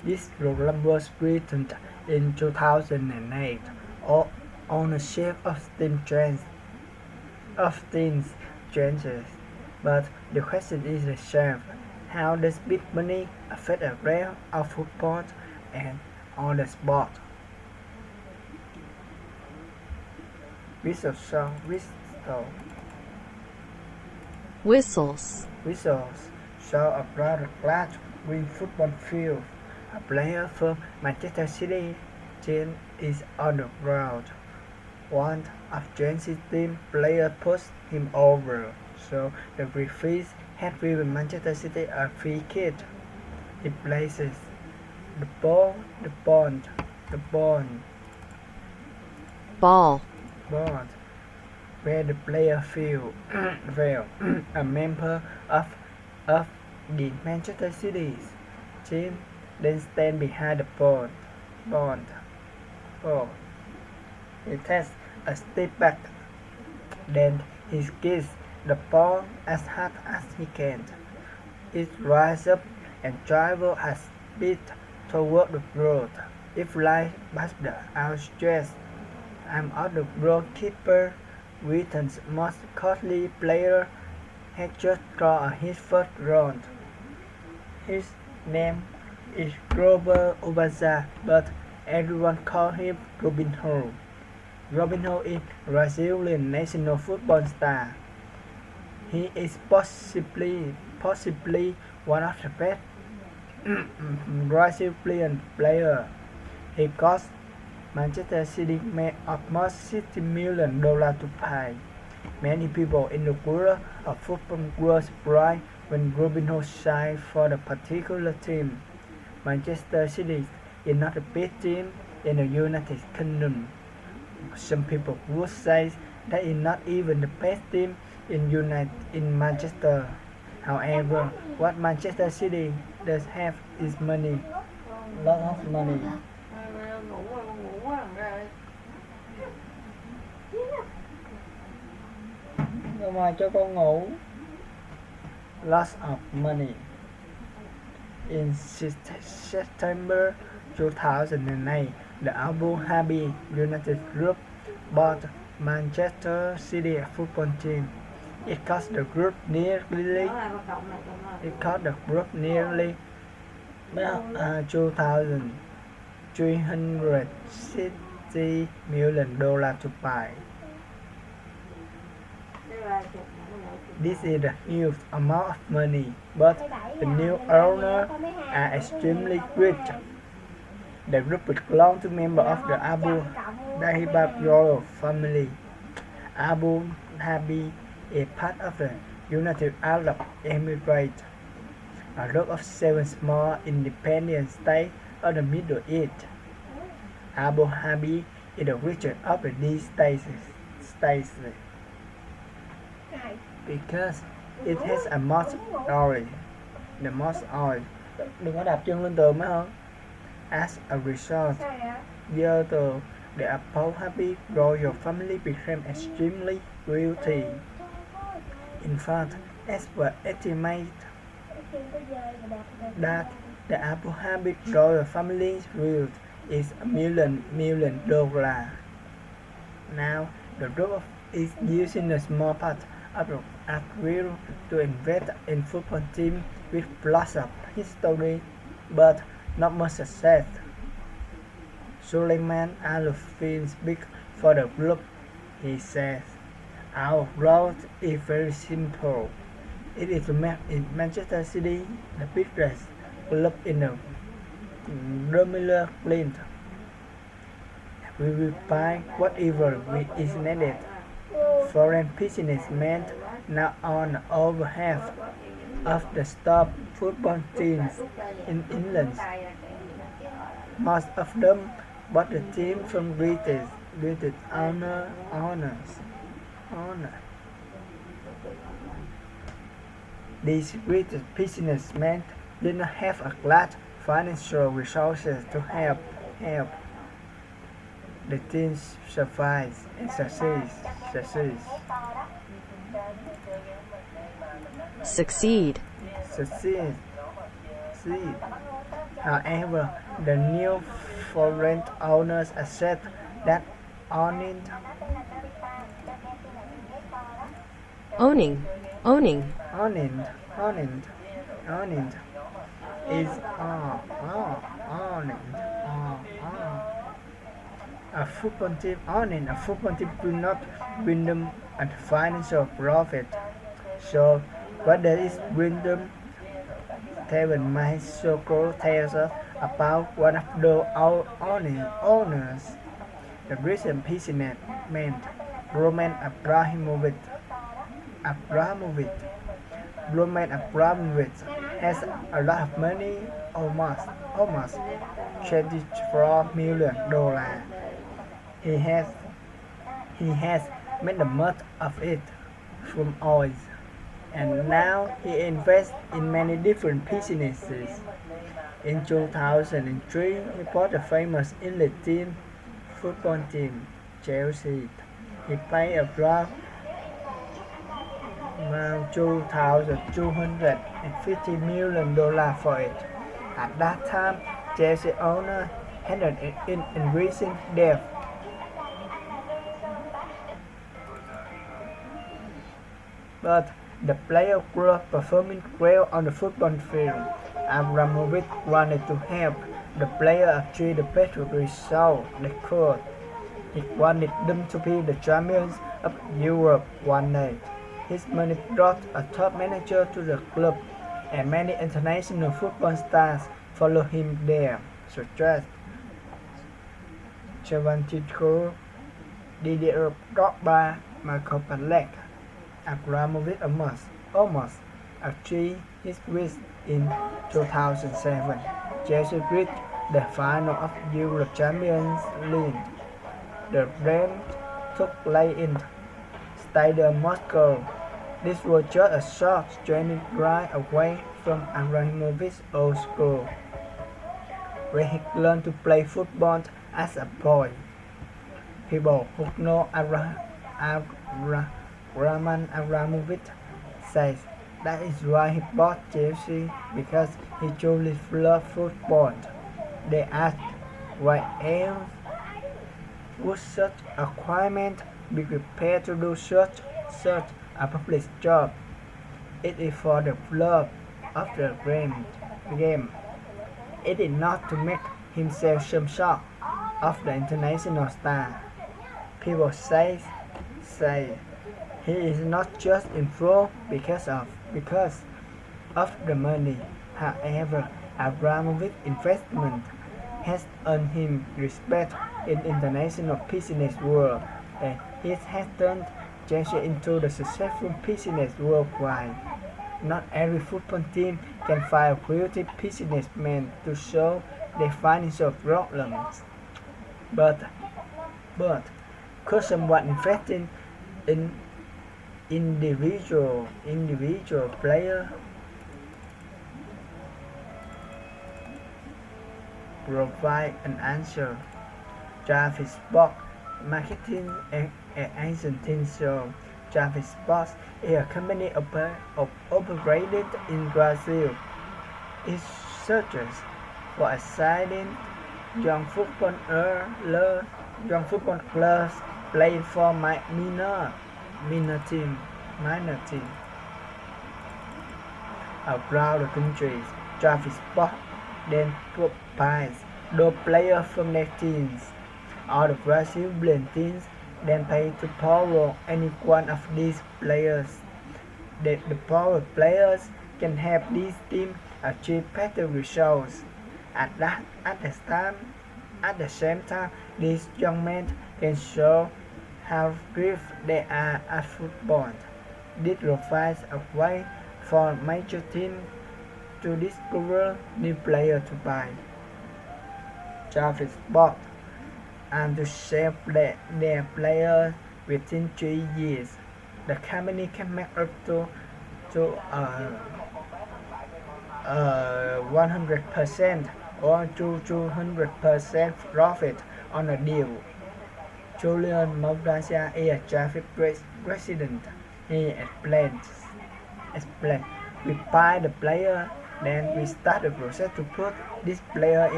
This program was written in 2008. Ownership of teams changes, but the question is the same: how does big money affect the rest of football and other sports? Whistles. Whistles show a broad large green football field. A player from Manchester City team is on the ground. One of Chelsea's team players pushed him over, so the referee had given Manchester City a free kick. He places the ball Ball. where the player fell. A member of the Manchester City team then stand behind the ball. He takes a step back, then he kicks the ball as hard as he can. It rises up and travels at speed toward the goal. If light past the outstretched arm of the goalkeeper, Britain's most costly player had just scored his first goal. His name is Robert Obaza, but everyone calls him Robinho. Robinho is Brazilian national football star. He is possibly one of the best Brazilian players. He cost Manchester City almost $60 million to pay. Many people in the world of football were surprised when Robinho signed for the particular team. Manchester City is not the best team in the United Kingdom. Some people would say that it's not even the best team in Manchester. However, what Manchester City does have is money. Lot of money. Ra ngoài cho con ngủ. Lots of money. In September 2008, the Abu Dhabi United Group bought Manchester City football team. It cost the group nearly 2,360 million dollars to buy. This is a huge amount of money, but the new owners are extremely rich. The group belongs to members of the Abu Dhabi royal family. Abu Dhabi is part of the United Arab Emirates, a group of 7 small independent states of the Middle East. Abu Dhabi is the richest of these states because it has the most oil. Đừng có đạp chân lên tường mấy hơn. As a result, the Abu Dhabi royal family became extremely wealthy. In fact, experts estimate that the Abu Dhabi royal family's wealth is $1 million. Now, the group is using a small part of the goodwill to invest in football team with lots of history, but not much success. Suleiman Al-Fin speaks for the group. He says, "Our growth is very simple. It is to make Manchester City the biggest club in the Premier League. We will buy whatever is needed. Foreign businessmen now own over half of the top football teams in England. Most of them bought the team from British owners. These British businessmen did not have a large financial resources to help the team survive and succeed. However, the new foreign owners accept that owning owning, owning, owning owning owning is owning a football team will not bring them a financial profit. So what does it bring them? Kevin Maisoko tells us about one of the owners, the recent businessman Roman Abramovich. Roman Abramovich has a lot of money, almost $24 million. He has he has made the most of it from oil, and now he invests in many different businesses. In 2003, he bought the famous English football team, Chelsea. He paid around $2,250 for it. At that time, Chelsea owner had an increasing debt, but the player were performing well on the football field. Abramovich wanted to help the player achieve the best result they could. He wanted them to be the champions of Europe one day. His money brought a top manager to the club, and many international football stars followed him there, such as Shevchenko, Didier Drogba, Michael Ballack. Abramovich almost achieved his wish in 2007. Chelsea reached the final of Europe Champions League. The game took place in Stadium Moscow. This was just a short training ride away from Abramovich's old school, where he learned to play football as a boy. People who know Roman Abramovich says that is why he bought Chelsea, because he truly loved football. They asked why else would such a acquirement be prepared to do such a public job. It is for the love of the game. It is not to make himself some sort of the international star. People say he is not just involved because of the money. However, Abramovich's investment has earned him respect in international business world, and it has turned Chelsea into the successful business worldwide. Not every football team can find a wealthy businessman to solve their financial problems. But could someone investing in individual player provide an answer? Travis Sport marketing agency show Travis Sports is a company operated in Brazil. It searches for exciting young football players playing for minor team. Around the country, Travis Sport then provides those players from their teams. All the Brazilian teams then pay to borrow any one of these players. The borrowed players can help these teams achieve better results. At the same time, these young men can show how good they are at football. This provides a way for major teams to discover new players to buy. Travis Sport and to sell their players within 3 years. The company can make up to 100% or to 200% profit on a deal. Julian Maurdasia is a traffic president. He explains, we buy the player, then we start the process to put This player